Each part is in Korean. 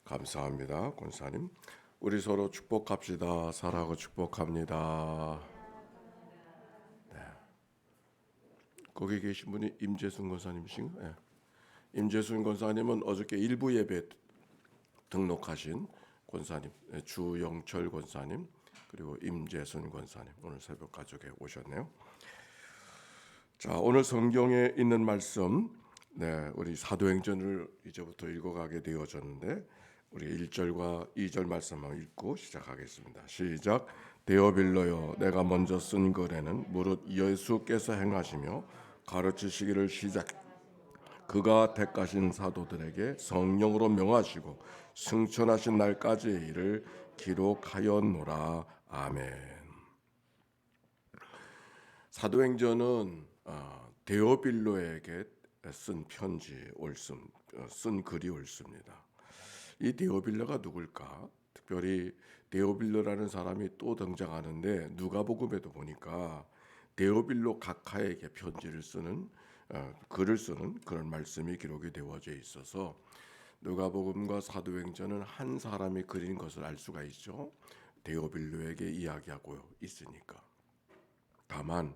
감사합니다, 권사님. 우리 서로 축복합시다. 사랑하고 축복합니다. 거기 계신 분이 임재순 권사님이신가요? 네. 임재순 권사님은 어저께 일부 예배 등록하신 권사님, 주영철 권사님, 그리고 임재순 권사님 오늘 새벽 가족에 오셨네요. 자, 오늘 성경에 있는 말씀, 우리 사도행전을 이제부터 읽어가게 되어졌는데 우리 1절과 2절 말씀을 읽고 시작하겠습니다. 시작. 데오빌로여, 내가 먼저 쓴 글에는 무릇 예수께서 행하시며 가르치시기를 그가 택하신 사도들에게 성령으로 명하시고 승천하신 날까지의 일을 기록하였노라. 아멘. 사도행전은 데오빌로에게 쓴 편지 쓴 글이 옳습니다. 이 데오빌로가 누굴까? 특별히 데오빌로라는 사람이 또 등장하는데 누가복음에도 보니까 데오빌로 각하에게 편지를 쓰는 글을 쓰는 그런 말씀이 기록이 되어져 있어서 누가복음과 사도행전은 한 사람이 그린 것을 알 수가 있죠. 데오빌로에게 이야기하고 있으니까. 다만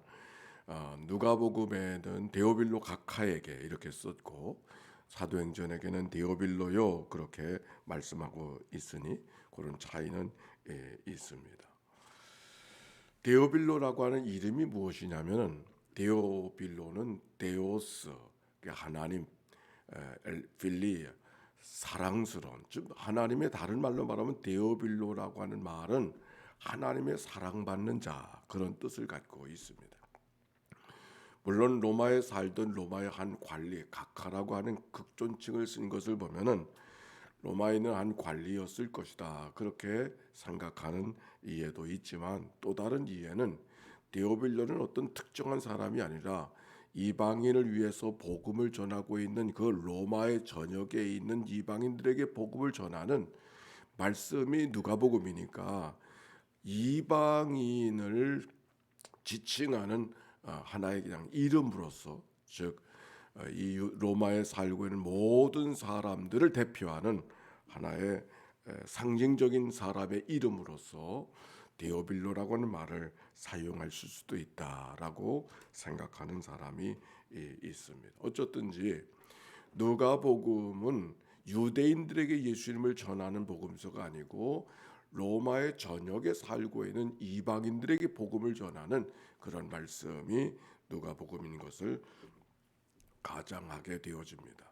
누가복음에는 데오빌로 각하에게 이렇게 썼고 사도행전에게는 데오빌로요 그렇게 말씀하고 있으니 그런 차이는 있습니다. 데오빌로라고 하는 이름이 무엇이냐면 데오빌로는 데오스, 하나님, 필리, 사랑스러운, 즉 하나님의 다른 말로 말하면 데오빌로라고 하는 말은 하나님의 사랑받는 자 그런 뜻을 갖고 있습니다. 물론 로마에 살던 로마의 한 관리, 각하라고 하는 극존칭을 쓴 것을 보면은 로마에 있는 한 관리였을 것이다 그렇게 생각하는 이해도 있지만 또 다른 이해는 데오빌로는 어떤 특정한 사람이 아니라 이방인을 위해서 복음을 전하고 있는 그 로마의 전역에 있는 이방인들에게 복음을 전하는 말씀이 누가복음이니까 이방인을 지칭하는 하나의 그냥 이름으로서, 즉 이 로마에 살고 있는 모든 사람들을 대표하는 하나의 상징적인 사람의 이름으로서 데오빌로라고 하는 말을 사용할 수도 있다라고 생각하는 사람이 있습니다. 어쨌든지 누가복음은 유대인들에게 예수님을 전하는 복음서가 아니고 로마의 전역에 살고 있는 이방인들에게 복음을 전하는 그런 말씀이 누가복음인 것을 가장하게 되어집니다.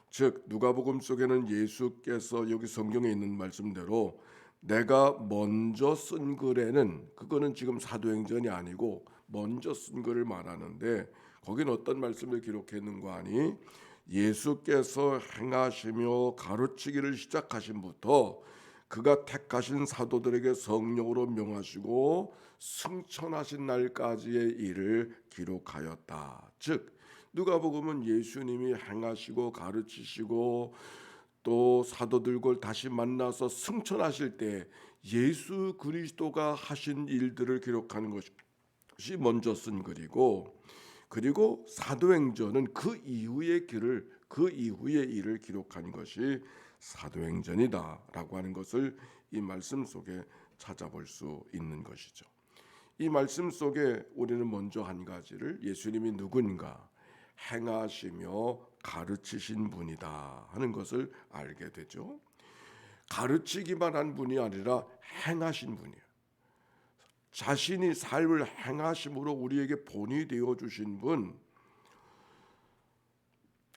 즉 누가복음 속에는 예수께서 여기 성경에 있는 말씀대로 내가 먼저 쓴 글에는, 그거는 지금 사도행전이 아니고 먼저 쓴 글을 말하는데 거기는 어떤 말씀을 기록했는가 하니 예수께서 행하시며 가르치기를 시작하신부터 그가 택하신 사도들에게 성령으로 명하시고 승천하신 날까지의 일을 기록하였다. 즉 누가복음은 예수님이 행하시고 가르치시고 또 사도들과 다시 만나서 승천하실 때 예수 그리스도가 하신 일들을 기록하는 것이 먼저 쓴 글이고, 그리고 사도행전은 그 이후의 일을 기록한 것이 사도행전이다라고 하는 것을 이 말씀 속에 찾아볼 수 있는 것이죠. 이 말씀 속에 우리는 먼저 한 가지를 예수님이 누군가 행하시며 가르치신 분이다 하는 것을 알게 되죠. 가르치기만 한 분이 아니라 행하신 분이에요. 자신이 삶을 행하심으로 우리에게 본이 되어 주신 분.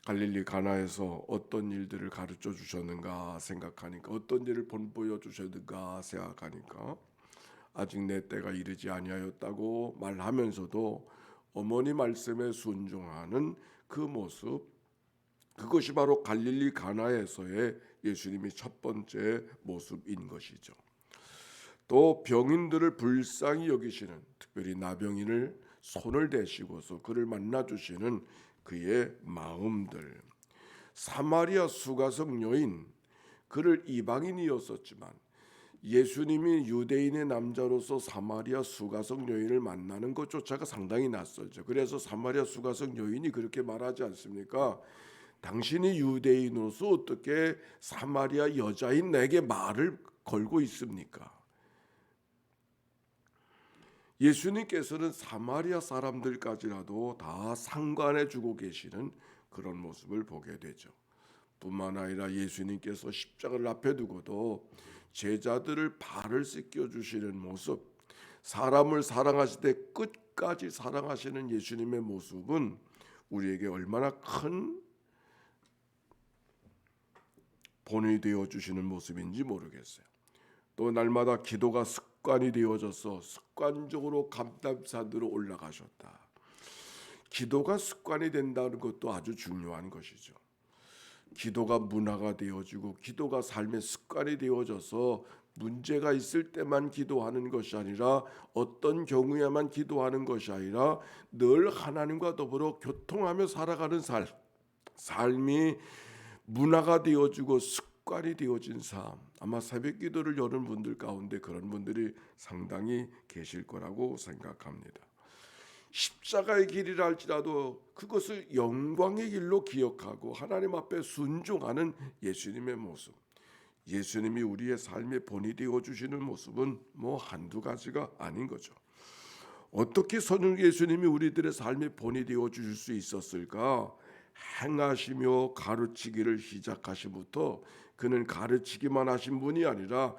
갈릴리 가나에서 어떤 일들을 가르쳐 주셨는가 생각하니까, 어떤 일을 본보여 주셨는가 생각하니까 아직 내 때가 이르지 아니하였다고 말하면서도 어머니 말씀에 순종하는 그 모습, 그것이 바로 갈릴리 가나에서의 예수님이 첫 번째 모습인 것이죠. 또 병인들을 불쌍히 여기시는, 특별히 나병인을 손을 대시고서 그를 만나주시는 그의 마음들, 사마리아 수가성 여인, 그를 이방인이었었지만 예수님이 유대인의 남자로서 사마리아 수가성 여인을 만나는 것조차가 상당히 낯설죠. 그래서 사마리아 수가성 여인이 그렇게 말하지 않습니까? 당신이 유대인으로서 어떻게 사마리아 여자인 내게 말을 걸고 있습니까? 예수님께서는 사마리아 사람들까지라도 다 상관해 주고 계시는 그런 모습을 보게 되죠. 뿐만 아니라 예수님께서 십자가를 앞에 두고도 제자들을 발을 씻겨 주시는 모습, 사람을 사랑하실 때 끝까지 사랑하시는 예수님의 모습은 우리에게 얼마나 큰 본이 되어 주시는 모습인지 모르겠어요. 또 날마다 기도가 습관이 되어져서 습관적으로 감람산으로 올라가셨다. 기도가 습관이 된다는 것도 아주 중요한 것이죠. 기도가 문화가 되어지고 기도가 삶의 습관이 되어져서 문제가 있을 때만 기도하는 것이 아니라 어떤 경우에만 기도하는 것이 아니라 늘 하나님과 더불어 교통하며 살아가는 삶이 문화가 되어지고 습관이 되어진 삶. 아마 새벽 기도를 여는 분들 가운데 그런 분들이 상당히 계실 거라고 생각합니다. 십자가의 길이라 할지라도 그것을 영광의 길로 기억하고 하나님 앞에 순종하는 예수님의 모습, 예수님이 우리의 삶의 본이 되어주시는 모습은 한두 가지가 아닌 거죠. 어떻게 선ung 예수님이 우리들의 삶의 본이 되어주실 수 있었을까? 행하시며 가르치기를 시작하시부터 그는 가르치기만 하신 분이 아니라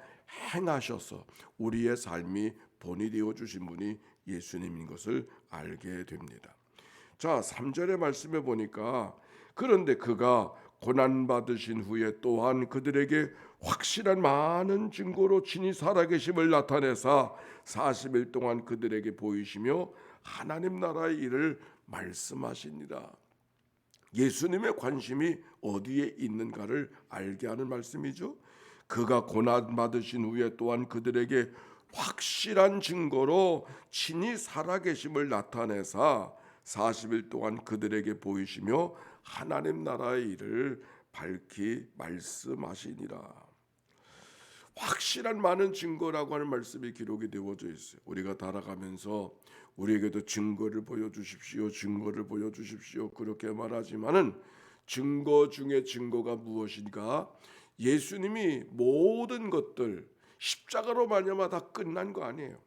행하셔서 우리의 삶이 본이 되어주신 분이 예수님인 것을 알게 됩니다. 자, 3절의 말씀에 보니까 그런데 그가 고난받으신 후에 또한 그들에게 확실한 많은 증거로 친히 살아계심을 나타내사 40일 동안 그들에게 보이시며 하나님 나라의 일을 말씀하시니라. 예수님의 관심이 어디에 있는가를 알게 하는 말씀이죠. 그가 고난받으신 후에 또한 그들에게 확실한 증거로 친히 살아계심을 나타내사 40일 동안 그들에게 보이시며 하나님 나라의 일을 밝히 말씀하시니라. 확실한 많은 증거라고 하는 말씀이 기록이 되어져 있어요. 우리가 살아가면서 우리에게도 증거를 보여주십시오, 증거를 보여주십시오 그렇게 말하지만은 증거 중에 증거가 무엇인가? 예수님이 모든 것들 십자가로 말미암아 다 끝난 거 아니에요.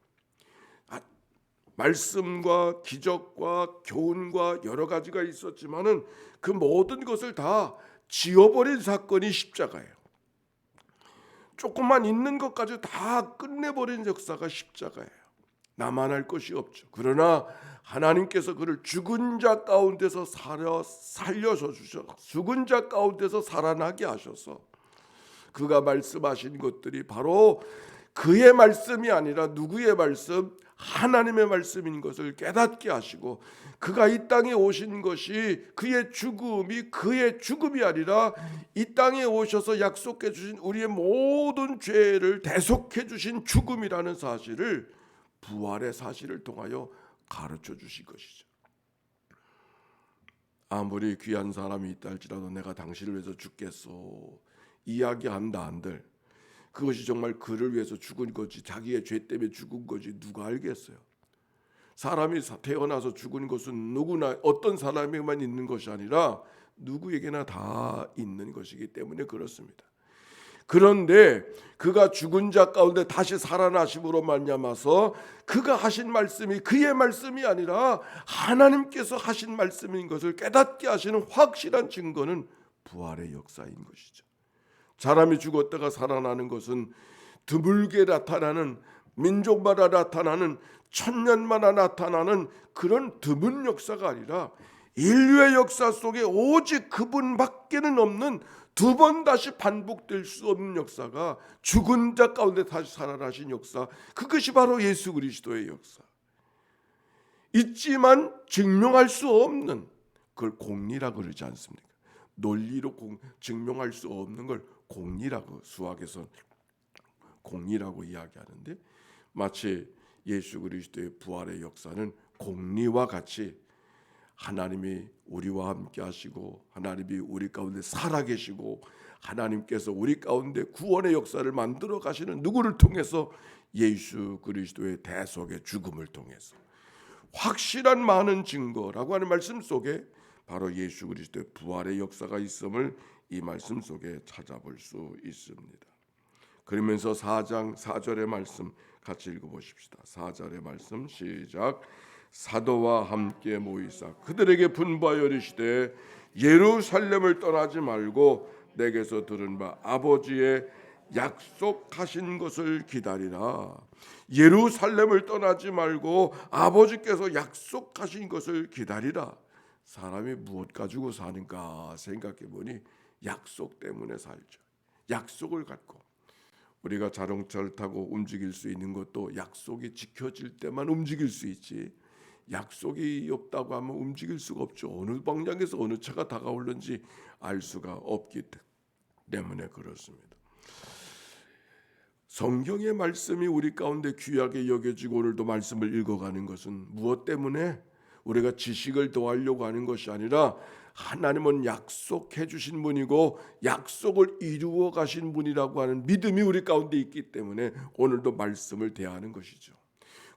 말씀과 기적과 교훈과 여러 가지가 있었지만은 그 모든 것을 다 지워버린 사건이 십자가예요. 조금만 있는 것까지 다 끝내버린 역사가 십자가예요. 나만 할 것이 없죠. 그러나 하나님께서 그를 죽은 자 가운데서 살려서 주셔서 죽은 자 가운데서 살아나게 하셔서 그가 말씀하신 것들이 바로 그의 말씀이 아니라 누구의 말씀? 하나님의 말씀인 것을 깨닫게 하시고 그가 이 땅에 오신 것이 그의 죽음이 아니라 이 땅에 오셔서 약속해 주신 우리의 모든 죄를 대속해 주신 죽음이라는 사실을 부활의 사실을 통하여 가르쳐 주신 것이죠. 아무리 귀한 사람이 있다 할지라도 내가 당신을 위해서 죽겠소 이야기한다 한들 그것이 정말 그를 위해서 죽은 거지 자기의 죄 때문에 죽은 거지 누가 알겠어요. 사람이 태어나서 죽은 것은 누구나 어떤 사람에게만 있는 것이 아니라 누구에게나 다 있는 것이기 때문에 그렇습니다. 그런데 그가 죽은 자 가운데 다시 살아나심으로 말미암아서 그가 하신 말씀이 그의 말씀이 아니라 하나님께서 하신 말씀인 것을 깨닫게 하시는 확실한 증거는 부활의 역사인 것이죠. 사람이 죽었다가 살아나는 것은 드물게 나타나는 민족마다 나타나는 천년마다 나타나는 그런 드문 역사가 아니라 인류의 역사 속에 오직 그분밖에는 없는 두 번 다시 반복될 수 없는 역사가 죽은 자 가운데 다시 살아나신 역사, 그것이 바로 예수 그리스도의 역사. 있지만 증명할 수 없는 그걸 공리라고 그러지 않습니까? 논리로 증명할 수 없는 걸 공리라고 수학에서 공리라고 이야기하는데 마치 예수 그리스도의 부활의 역사는 공리와 같이 하나님이 우리와 함께 하시고 하나님이 우리 가운데 살아계시고 하나님께서 우리 가운데 구원의 역사를 만들어 가시는 누구를 통해서 예수 그리스도의 대속의 죽음을 통해서 확실한 많은 증거라고 하는 말씀 속에 바로 예수 그리스도의 부활의 역사가 있음을 이 말씀 속에 찾아볼 수 있습니다. 그러면서 4장 4절의 말씀 같이 읽어보십시다. 4절의 말씀 시작. 사도와 함께 모이사 그들에게 분부하여 이르시되 예루살렘을 떠나지 말고 내게서 들은 바 아버지의 약속하신 것을 기다리라. 예루살렘을 떠나지 말고 아버지께서 약속하신 것을 기다리라. 사람이 무엇 가지고 사는가 생각해 보니 약속 때문에 살죠. 약속을 갖고 우리가 자동차를 타고 움직일 수 있는 것도 약속이 지켜질 때만 움직일 수 있지, 약속이 없다고 하면 움직일 수가 없죠. 어느 방향에서 어느 차가 다가오는지 알 수가 없기 때문에 그렇습니다. 성경의 말씀이 우리 가운데 귀하게 여겨지고 오늘도 말씀을 읽어가는 것은 무엇 때문에? 우리가 지식을 더하려고 하는 것이 아니라 하나님은 약속해 주신 분이고 약속을 이루어 가신 분이라고 하는 믿음이 우리 가운데 있기 때문에 오늘도 말씀을 대하는 것이죠.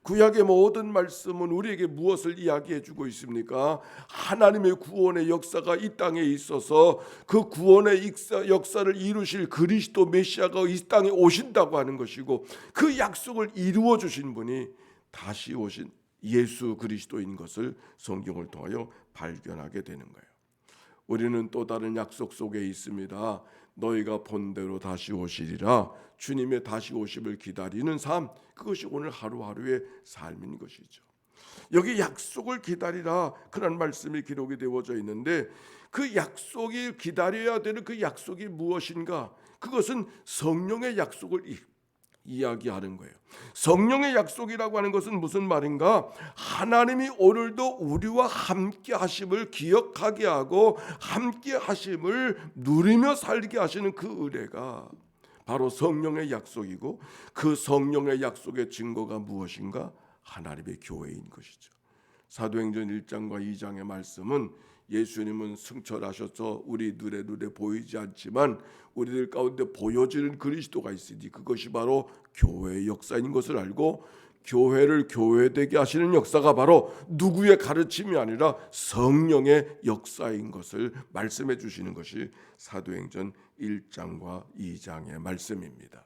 구약의 모든 말씀은 우리에게 무엇을 이야기해 주고 있습니까? 하나님의 구원의 역사가 이 땅에 있어서 그 구원의 역사를 이루실 그리스도 메시아가 이 땅에 오신다고 하는 것이고, 그 약속을 이루어 주신 분이 다시 오신 예수 그리스도인 것을 성경을 통하여 발견하게 되는 거예요. 우리는 또 다른 약속 속에 있습니다. 너희가 본대로 다시 오시리라. 주님의 다시 오심을 기다리는 삶, 그것이 오늘 하루하루의 삶인 것이죠. 여기 약속을 기다리라 그런 말씀이 기록이 되어져 있는데, 그 약속이 기다려야 되는 그 약속이 무엇인가? 그것은 성령의 약속을 이야기하는 거예요. 성령의 약속이라고 하는 것은 무슨 말인가? 하나님이 오늘도 우리와 함께 하심을 기억하게 하고 함께 하심을 누리며 살게 하시는 그 은혜가 바로 성령의 약속이고, 그 성령의 약속의 증거가 무엇인가? 하나님의 교회인 것이죠. 사도행전 1장과 2장의 말씀은 예수님은 승천하셔서 우리들의 눈에 보이지 않지만 우리들 가운데 보여지는 그리스도가 있으니 그것이 바로 교회의 역사인 것을 알고, 교회를 교회되게 하시는 역사가 바로 누구의 가르침이 아니라 성령의 역사인 것을 말씀해 주시는 것이 사도행전 1장과 2장의 말씀입니다.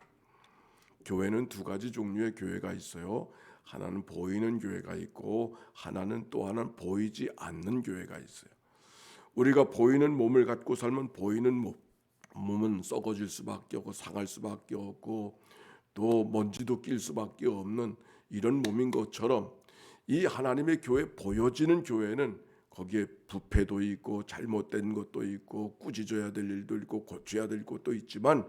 교회는 두 가지 종류의 교회가 있어요. 하나는 보이는 교회가 있고 하나는 또 하나는 보이지 않는 교회가 있어요. 우리가 보이는 몸을 갖고 살면 보이는 몸은 썩어질 수밖에 없고 상할 수밖에 없고 또 먼지도 낄 수밖에 없는 이런 몸인 것처럼, 이 하나님의 교회, 보여지는 교회는 거기에 부패도 있고 잘못된 것도 있고 꾸짖어야 될 일도 있고 고쳐야 될 것도 있지만,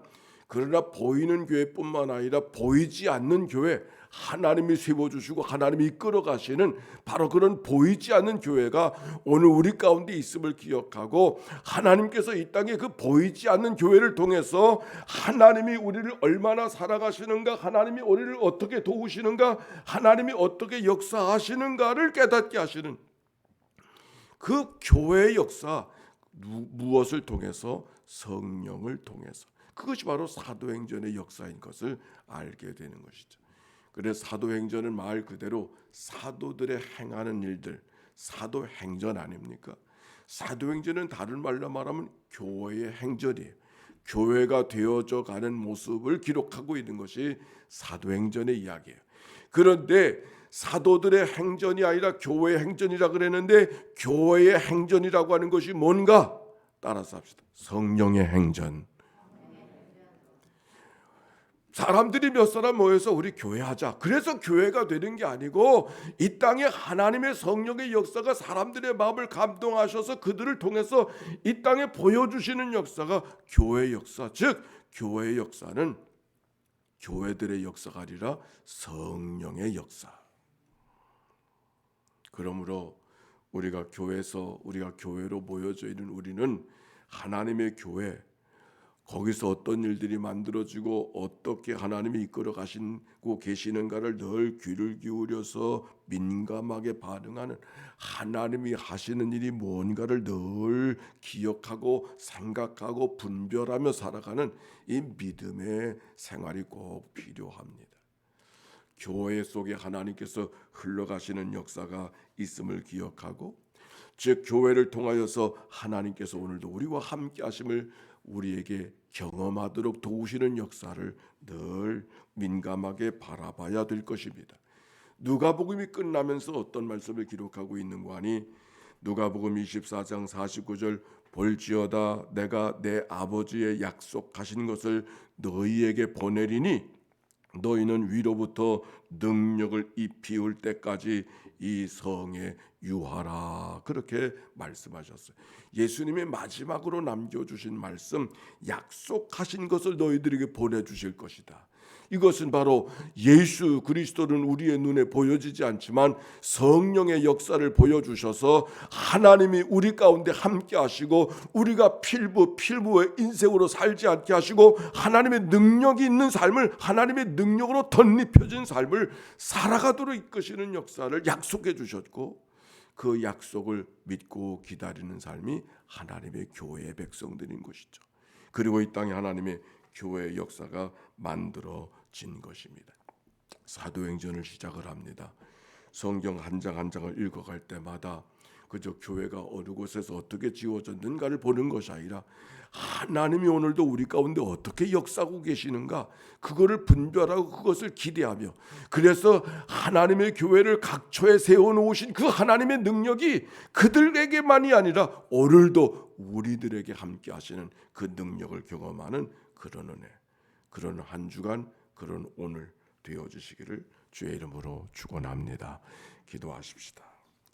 그러나 보이는 교회뿐만 아니라 보이지 않는 교회, 하나님이 세워주시고 하나님이 이끌어 가시는 바로 그런 보이지 않는 교회가 오늘 우리 가운데 있음을 기억하고, 하나님께서 이 땅에 그 보이지 않는 교회를 통해서 하나님이 우리를 얼마나 살아가시는가, 하나님이 우리를 어떻게 도우시는가, 하나님이 어떻게 역사하시는가를 깨닫게 하시는 그 교회의 역사, 무엇을 통해서? 성령을 통해서. 그것이 바로 사도행전의 역사인 것을 알게 되는 것이죠. 그래서 사도행전은 말 그대로 사도들의 행하는 일들, 사도행전 아닙니까? 사도행전은 다른 말로 말하면 교회의 행전이에요. 교회가 되어져 가는 모습을 기록하고 있는 것이 사도행전의 이야기예요. 그런데 사도들의 행전이 아니라 교회의 행전이라 그랬는데, 교회의 행전이라고 하는 것이 뭔가? 따라서 합시다. 성령의 행전. 사람들이 몇 사람 모여서 우리 교회하자, 그래서 교회가 되는 게 아니고, 이 땅에 하나님의 성령의 역사가 사람들의 마음을 감동하셔서 그들을 통해서 이 땅에 보여주시는 역사가 교회의 역사, 즉 교회의 역사는 교회들의 역사가 아니라 성령의 역사. 그러므로 우리가 교회로 모여져 있는 우리는 하나님의 교회, 거기서 어떤 일들이 만들어지고 어떻게 하나님이 이끌어 가시고 계시는가를 늘 귀를 기울여서 민감하게 반응하는, 하나님이 하시는 일이 뭔가를 늘 기억하고 생각하고 분별하며 살아가는 이 믿음의 생활이 꼭 필요합니다. 교회 속에 하나님께서 흘러가시는 역사가 있음을 기억하고, 즉 교회를 통하여서 하나님께서 오늘도 우리와 함께 하심을 우리에게 경험하도록 도우시는 역사를 늘 민감하게 바라봐야 될 것입니다. 누가복음이 끝나면서 어떤 말씀을 기록하고 있는가 하니 누가복음 24장 49절 볼지어다 내가 내 아버지의 약속하신 것을 너희에게 보내리니 너희는 위로부터 능력을 입히울 때까지 이 성에 유하라. 그렇게 말씀하셨어요. 예수님이 마지막으로 남겨주신 말씀, 약속하신 것을 너희들에게 보내주실 것이다. 이것은 바로 예수 그리스도는 우리의 눈에 보여지지 않지만 성령의 역사를 보여주셔서 하나님이 우리 가운데 함께 하시고 우리가 필부의 인생으로 살지 않게 하시고 하나님의 능력이 있는 삶을 하나님의 능력으로 덧입혀진 삶을 살아가도록 이끄시는 역사를 약속해 주셨고 그 약속을 믿고 기다리는 삶이 하나님의 교회의 백성들인 것이죠. 그리고 이 땅에 하나님의 교회의 역사가 만들어진 것입니다. 사도행전을 시작을 합니다. 성경 한 장 한 장을 읽어갈 때마다 그저 교회가 어느 곳에서 어떻게 지어졌는가를 보는 것이 아니라 하나님이 오늘도 우리 가운데 어떻게 역사하고 계시는가 그거를 분별하고 그것을 기대하며 그래서 하나님의 교회를 각처에 세워놓으신 그 하나님의 능력이 그들에게만이 아니라 오늘도 우리들에게 함께 하시는 그 능력을 경험하는 그런 은혜, 그런 한 주간, 그런 오늘 되어주시기를 주의 이름으로 축원합니다. 기도하십시다.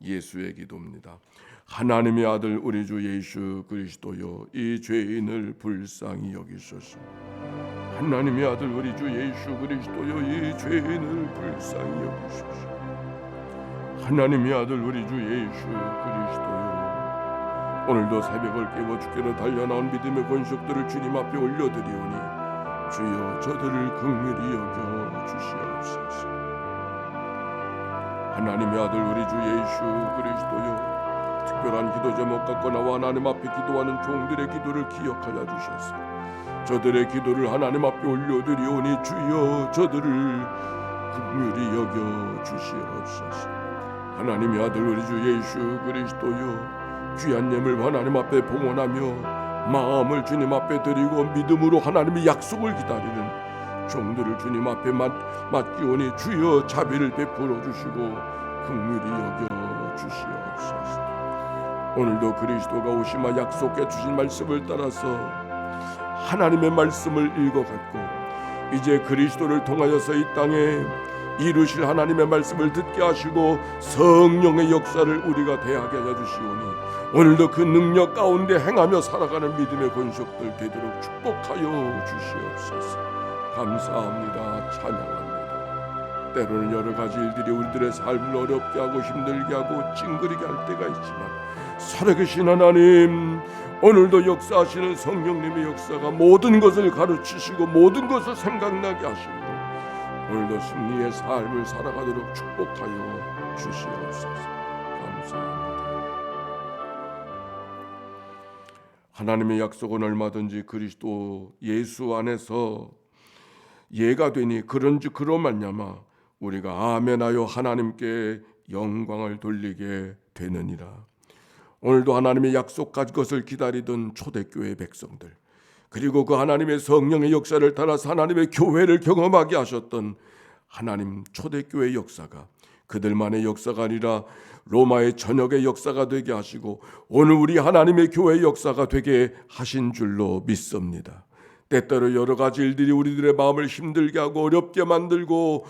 예수의 기도입니다. 하나님의 아들 우리 주 예수 그리스도여 이 죄인을 불쌍히 여기소서. 하나님의 아들 우리 주 예수 그리스도여 이 죄인을 불쌍히 여기소서. 하나님의 아들 우리 주 예수 그리스도여 오늘도 새벽을 깨워 주께로 달려나온 믿음의 권속들을 주님 앞에 올려드리오니 주여 저들을 긍휼히 여겨 주시옵소서. 하나님의 아들 우리 주 예수 그리스도여 특별한 기도 제목 갖고 나와 하나님 앞에 기도하는 종들의 기도를 기억하여 주셔서 저들의 기도를 하나님 앞에 올려드리오니 주여 저들을 긍휼히 여겨 주시옵소서. 하나님의 아들 우리 주 예수 그리스도여 귀한 예물 하나님 앞에 봉헌하며 마음을 주님 앞에 드리고 믿음으로 하나님의 약속을 기다리는 종들을 주님 앞에 맡기오니 주여 자비를 베풀어 주시고 긍휼히 여겨 주시옵소서. 오늘도 그리스도가 오시마 약속해 주신 말씀을 따라서 하나님의 말씀을 읽어갔고 이제 그리스도를 통하여서 이 땅에 이루실 하나님의 말씀을 듣게 하시고 성령의 역사를 우리가 대하게 하여 주시오니 오늘도 그 능력 가운데 행하며 살아가는 믿음의 권속들 되도록 축복하여 주시옵소서. 감사합니다. 찬양합니다. 때로는 여러 가지 일들이 우리들의 삶을 어렵게 하고 힘들게 하고 찡그리게 할 때가 있지만 살아계신 하나님 오늘도 역사하시는 성령님의 역사가 모든 것을 가르치시고 모든 것을 생각나게 하시고 오늘도 승리의 삶을 살아가도록 축복하여 주시옵소서. 감사합니다. 하나님의 약속은 얼마든지 그리스도 예수 안에서 예가 되니 그런즉 그로 말미암아 우리가 아멘하여 하나님께 영광을 돌리게 되느니라. 오늘도 하나님의 약속까지 것을 기다리던 초대교회 백성들 그리고 그 하나님의 성령의 역사를 따라서 하나님의 교회를 경험하게 하셨던 하나님 초대교회 역사가 그들만의 역사가 아니라 로마의 전역의 역사가 되게 하시고 오늘 우리 하나님의 교회의 역사가 되게 하신 줄로 믿습니다. 때때로 여러 가지 일들이 우리들의 마음을 힘들게 하고 어렵게 만들고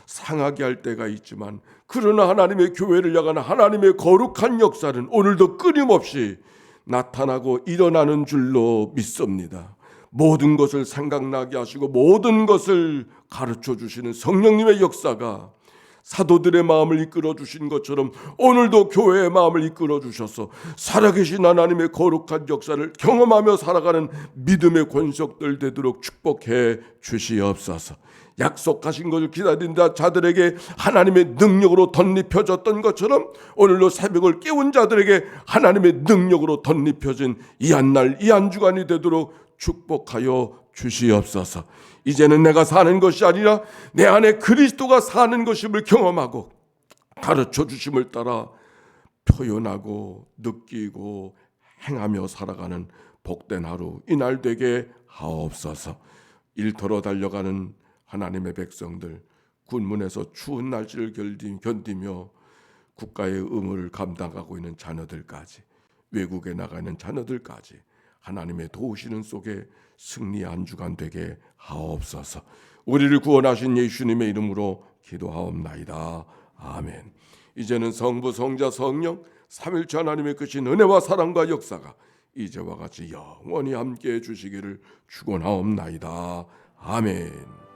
상하게 할 때가 있지만 그러나 하나님의 교회를 향한 하나님의 거룩한 역사는 오늘도 끊임없이 나타나고 일어나는 줄로 믿습니다. 모든 것을 생각나게 하시고 모든 것을 가르쳐 주시는 성령님의 역사가 사도들의 마음을 이끌어 주신 것처럼 오늘도 교회의 마음을 이끌어 주셔서 살아계신 하나님의 거룩한 역사를 경험하며 살아가는 믿음의 권속들 되도록 축복해 주시옵소서. 약속하신 것을 기다린다 자들에게 하나님의 능력으로 덧입혀졌던 것처럼 오늘도 새벽을 깨운 자들에게 하나님의 능력으로 덧입혀진 이 한 날 이 한 주간이 되도록 축복하여 주시옵소서. 이제는 내가 사는 것이 아니라 내 안에 그리스도가 사는 것임을 경험하고 가르쳐 주심을 따라 표현하고 느끼고 행하며 살아가는 복된 하루 이날 되게 하옵소서. 일터로 달려가는 하나님의 백성들, 군문에서 추운 날씨를 견디며 국가의 의무를 감당하고 있는 자녀들까지, 외국에 나가는 자녀들까지 하나님의 도우시는 속에 승리 한 주간 되게 하옵소서. 우리를 구원하신 예수님의 이름으로 기도하옵나이다. 아멘. 이제는 성부, 성자, 성령 삼일체 하나님의 크신 은혜와 사랑과 역사가 이제와 같이 영원히 함께해 주시기를 축원하옵나이다. 아멘.